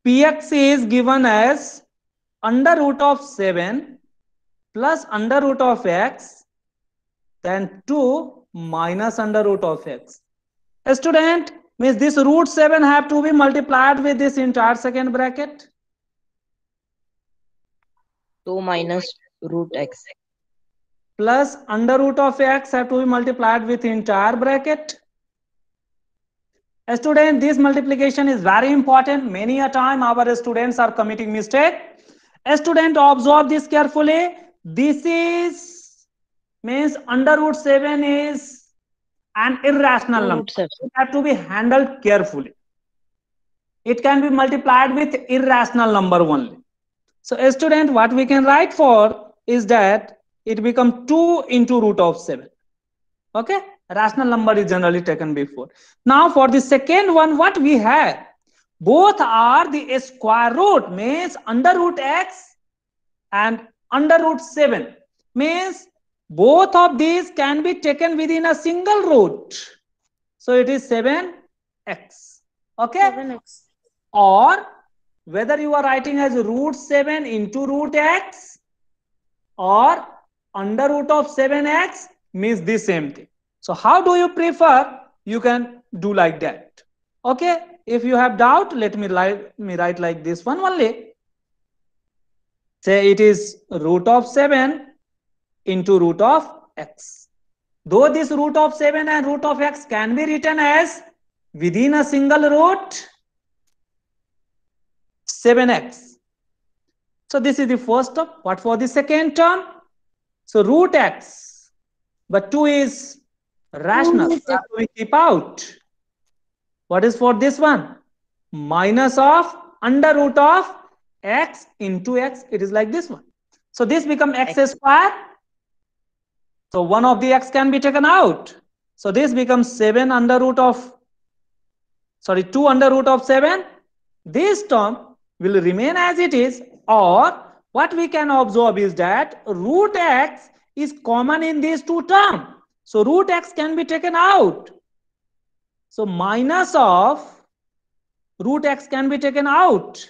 px is given as under root of 7 plus under root of x, then 2 minus under root of x. A student, means this root 7 have to be multiplied with this entire second bracket. 2 minus root x. Plus under root of x have to be multiplied with entire bracket. A student, this multiplication is very important. Many a time our students are committing mistake. A student, observe this carefully. This is means under root 7 is an irrational Two number. roots, sir. It have to be handled carefully. It can be multiplied with irrational number only. So a student, what we can write for is that it becomes 2 into root of 7. Okay, rational number is generally taken before. Now for the second one, what we have, both are the square root, means under root x and under root 7, means both of these can be taken within a single root. So it is 7x. Okay, 7x. or whether you are writing as root 7 into root x or under root of 7x, means the same thing. So how do you prefer? You can do like that. Okay, if you have doubt, let me write like this one only. Say it is root of 7 into root of x. Though this root of 7 and root of x can be written as within a single root, 7x. So this is the first term. What for the second term? So root x, but 2 is rational. Root So we keep out. What is for this one? Minus of under root of x into x. It is like this one. So this becomes x square. So one of the x can be taken out. So this becomes 7 under root of, sorry, 2 under root of 7. This term will remain as it is, or what we can observe is that root x is common in these two terms. So root x can be taken out. So minus of root x can be taken out.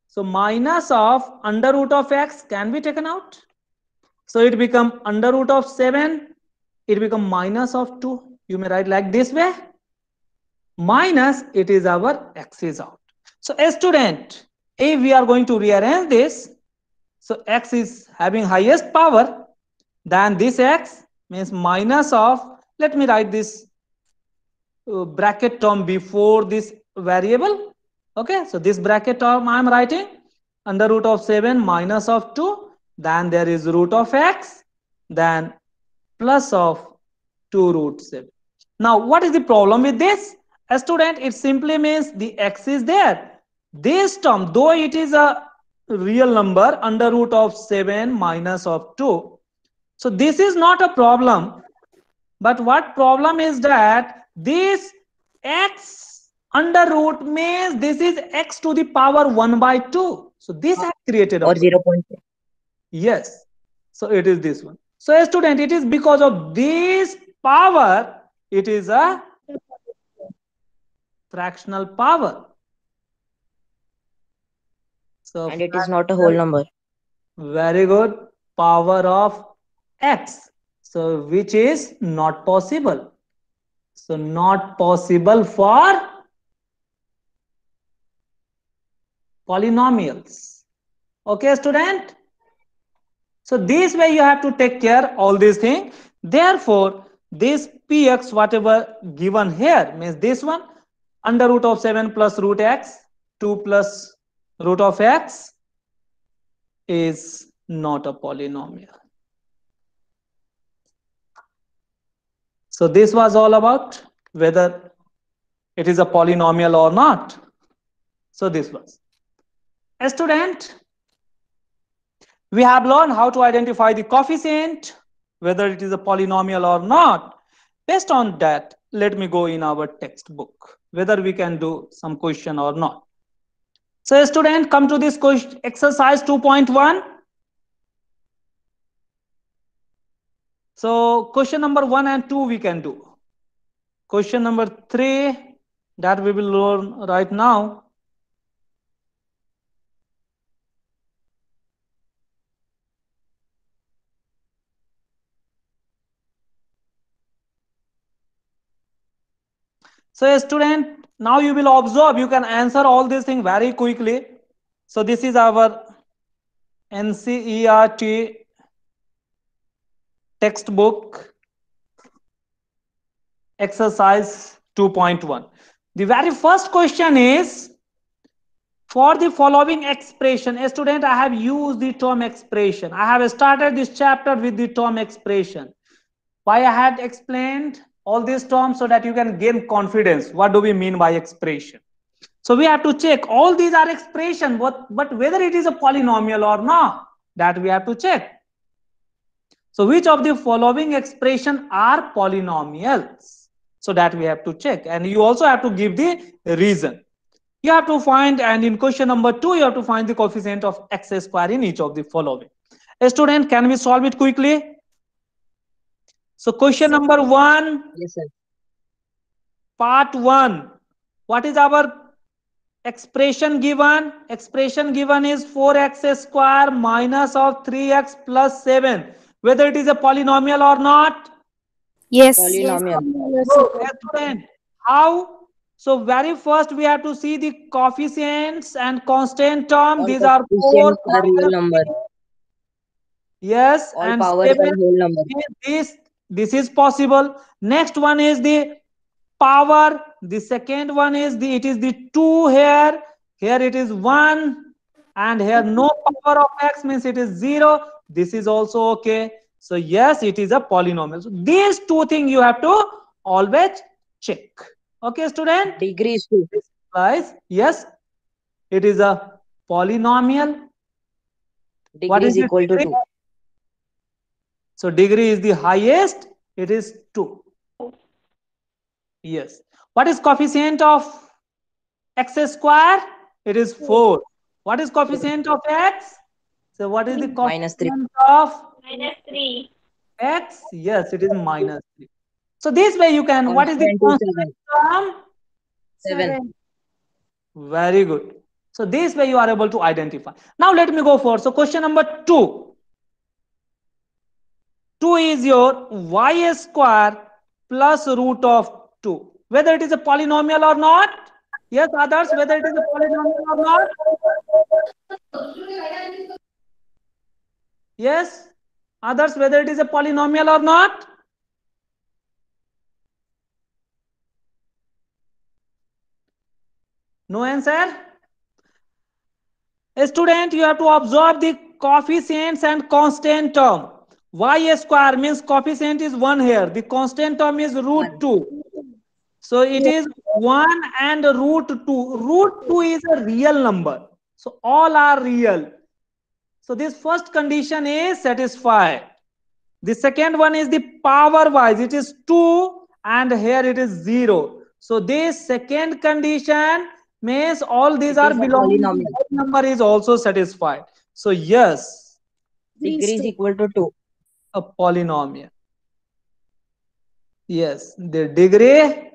So minus of under root of x can be taken out. So it becomes under root of 7. It becomes minus of 2. You may write like this way. Minus, it is our x is out. So a student, if we are going to rearrange this, so x is having highest power, then this x means minus of, let me write this bracket term before this variable. Okay, so this bracket term I am writing under root of 7 minus of 2, then there is root of x, then plus of 2 root 7. Now, what is the problem with this? A student, it simply means the x is there. This term, though it is a real number under root of 7 minus of 2, so this is not a problem. But what problem is that this x under root means this is x to the power 1 by 2. So this has created a or problem. 0.5. Yes. So it is this one. So a student, it is because of this power, it is a fractional power. So And it is not a whole number. very good. Power of x. So which is not possible. So not possible for polynomials. Okay, student? So this way you have to take care all these things. Therefore, this px whatever given here means this one under root of 7 plus root x 2 plus root of x is not a polynomial. So this was all about whether it is a polynomial or not. So this was. A student, we have learned how to identify the coefficient, whether it is a polynomial or not. Based on that, let me go in our textbook, whether we can do some question or not. So student, come to this question, exercise 2.1. So question number 1 and 2 we can do. Question number 3 that we will learn right now. So student, now you will observe, you can answer all these things very quickly. So this is our NCERT textbook exercise 2.1. The very first question is, for the following expression, a student, I have used the term expression. I have started this chapter with the term expression. Why I had explained all these terms so that you can gain confidence. What do we mean by expression? So we have to check all these are expression, but whether it is a polynomial or not, that we have to check. So which of the following expression are polynomials? So that we have to check, and you also have to give the reason. You have to find, and in question number 2, you have to find the coefficient of x square in each of the following. A student, can we solve it quickly? So question number 1. Yes, sir. Part 1. What is our expression given? Expression given is 4x square minus of 3x plus 7. Whether it is a polynomial or not? Yes. Polynomial. Student, how? So very first we have to see the coefficients and constant term. All These are 4 coefficients are real number. Yes, All and powers 7 are whole number. this is possible. Next one is the power. The second one is the, it is the 2 here. Here it is 1, and here no power of x means it is 0. This is also okay. So yes, it is a polynomial. So these two things you have to always check. Okay, student? Degree is 2. Guys, yes, it is a polynomial. What Degree is is the equal to degree? 2. So degree is the highest, it is 2. Yes. What is coefficient of x square? It is 4. What is coefficient of x? So what is the Minus 3. coefficient of -3. x? Yes, it is minus 3. So this way you can, what is the Constant is constant term? 7. Very good. So this way you are able to identify. Now let me go for, so question number 2. 2 is your y square plus root of 2. Whether it is a polynomial or not? Yes, others, whether it is a polynomial or not? Yes, others, whether it is a polynomial or not? No answer? Student, you have to observe the coefficients and constant term. Y square means coefficient is 1 here. The constant term is root 2. So it is 1 and root 2. Root 2 is a real number. So all are real. So this first condition is satisfied. The second one is the power wise. It is 2 and here it is 0. So this second condition means all these It are is a belonging to polynomial. that number is also satisfied. So yes, Degree is equal to 2. a polynomial. Yes, the degree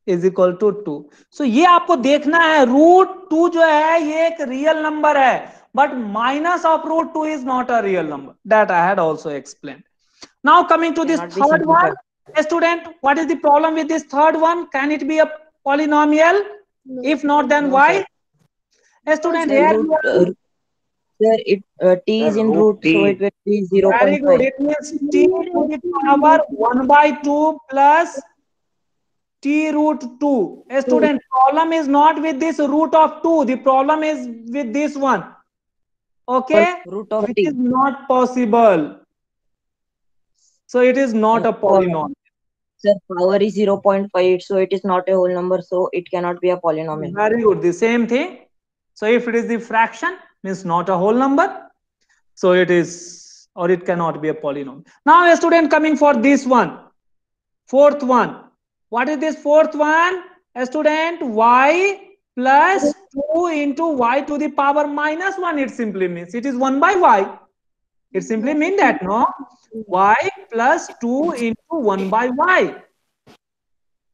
is equal to 2. So ये आपको देखना है root 2 जो है ये एक real number है but minus of root 2 is not a real number. That I had also explained. Now coming to this Cannot be third one, simplified. student, what is the problem with this third one? Can it be a polynomial? No. If not, then No, why? Student, Sir, here root, you have to- sir, t is in root, so it will be very good. 0.5. It means t to the power 1 by 2 plus t root 2. Student, problem is not with this root of 2. The problem is with this one. Okay? Root of Which t. is not possible. So it is not a polynomial. Sir, power is 0.5, so it is not a whole number, so it cannot be a polynomial. Very good. The same thing. So if it is the fraction, means not a whole number. So it is, or it cannot be a polynomial. Now a student coming for this one. Fourth one. What is this fourth one? A student, y plus 2 into y to the power minus 1. It simply means it is 1 by y. It simply means that, no? Y plus 2 into 1 by y.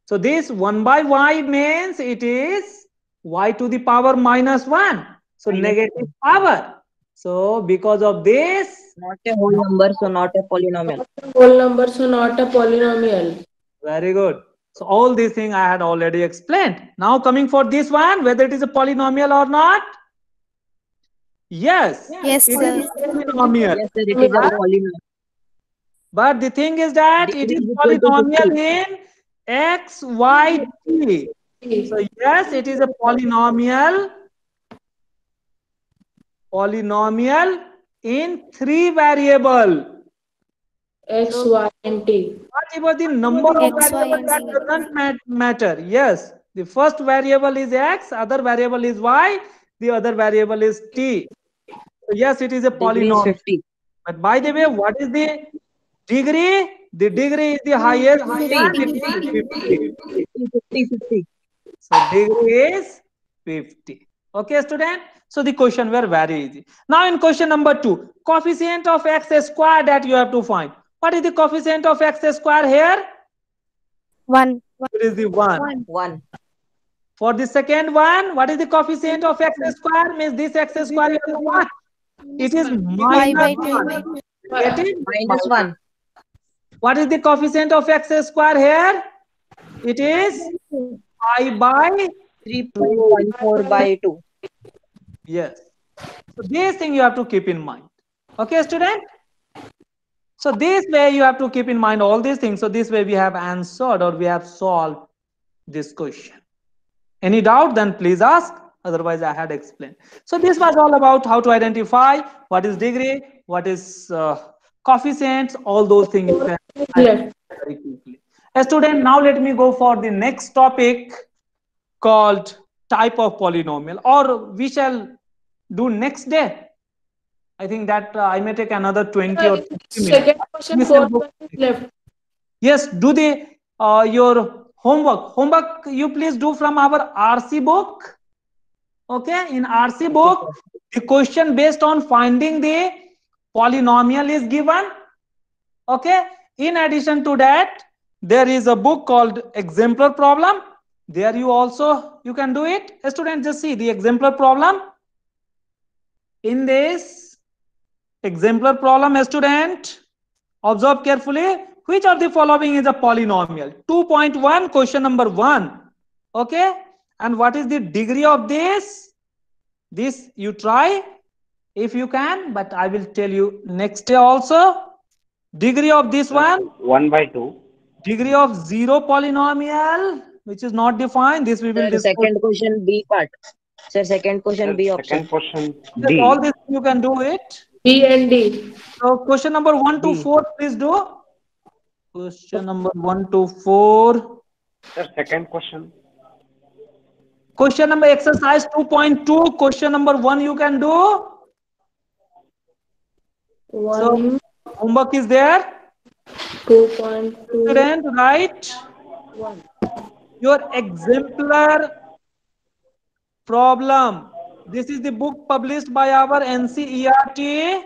So this 1 by y means it is y to the power minus 1. So negative power. So because of this, Not a whole number, so not a polynomial. Whole number, so not a polynomial. very good. So all these things I had already explained. Now coming for this one, whether it is a polynomial or not. Yes, Yes, it sir. is a polynomial. Yes, sir, it is a polynomial. But the thing is that it Degree is is equal to polynomial 50. in x, y, t. So yes, it is a polynomial. Polynomial in 3 variable. X, Y, and T. Whatever the number of X, Y, variable and that Z. doesn't matter. Yes, the first variable is x, other variable is y, the other variable is t. So yes, it is a Degree is polynomial. 50. But by the way, what is the degree? The degree is the highest. 50. And it is 50. 50, 50. So degree is 50. Okay, student. So the question were very easy. Now in question number 2, coefficient of x square that you have to find. What is the coefficient of x square here? 1. It is the 1. 1. For the second one, what is the coefficient of x square? Means this x square you have to what? It is Y by minus 2. 1. Get it? Minus 1. What is the coefficient of x square here? It is pi by 3.14 by 2. yes. So this thing you have to keep in mind. Okay, student? So this way you have to keep in mind all these things. So this way we have answered or we have solved this question. Any doubt, then please ask. Otherwise, I had explained. So this was all about how to identify what is degree, what is coefficients, all those things you can Left. very quickly. A student, now let me go for the next topic called type of polynomial, or we shall do next day. I think that I may take another 20 or 50 minutes. Second question, We shall fourth go- one is left. Yes, do the your homework. Homework you please do from our RC book. Okay, in RC book, the question based on finding the polynomial is given. Okay, in addition to that, there is a book called Exemplar Problem. There you can do it. A student, just see the exemplar problem. In this exemplar problem, a student, observe carefully. Which of the following is a polynomial? 2.1, question number 1. Okay, and what is the degree of this? This you try if you can, but I will tell you next day also. Degree of this one, 1 by 2. degree of 0 polynomial, which is not defined, this we will Sir, discuss. second question B part. Sir, second question B option. Second question Yes, all D. this you can do it. B and D. So question number 1 to B. 4, please do. Question number 1 to 4. Sir, second question. Question number exercise 2.2. Question number 1 you can do. So 1, homework is there. 2.2, Student, right? 1. Your exemplar problem. This is the book published by our NCERT.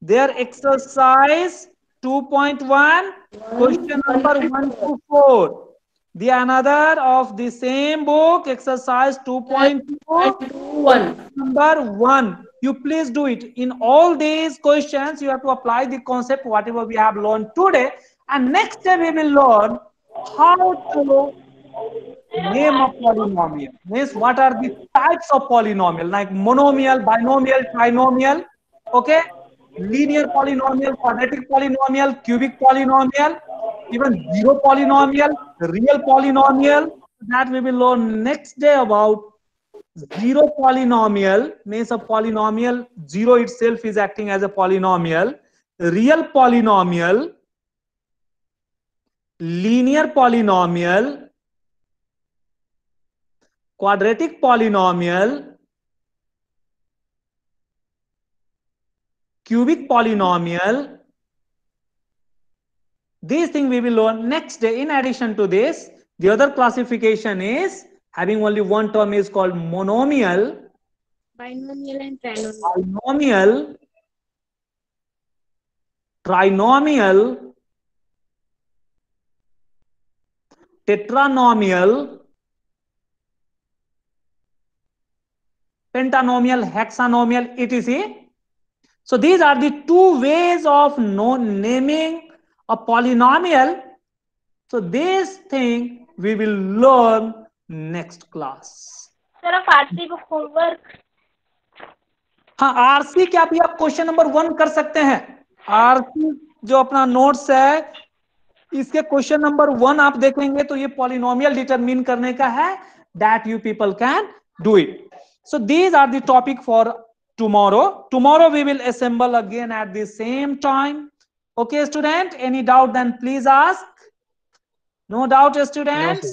Their exercise 2.1, question number 1 to 4. The another of the same book, exercise 2.2, 1. number 1. You please do it. In all these questions, you have to apply the concept, whatever we have learned today. And next day, we will learn how to name a polynomial. Means what are the types of polynomial, like monomial, binomial, trinomial, okay? Linear polynomial, quadratic polynomial, cubic polynomial, even zero polynomial, real polynomial. That we will learn next day about. Zero polynomial means a polynomial, zero itself is acting as a polynomial. Real polynomial, linear polynomial, quadratic polynomial, cubic polynomial. These things we will learn next day. In addition to this, the other classification is having only one term is called monomial, Binomial and trinomial. binomial, trinomial, tetranomial, pentanomial, hexanomial, etc. So these are the two ways of naming a polynomial. So this thing we will learn next class. Sir आप RC को homework हाँ, RC क्या भी आप question number 1 कर सकते हैं. RC जो अपना नोट्स है, इसके क्वेश्चन नंबर 1 आप देखेंगे तो ये पॉलिनोमियल डिटरमिन करने का है. That you people can do it. So these are the topic for tomorrow. Tomorrow we will assemble again at the same time. Okay, student, any doubt then please ask. No doubt, students?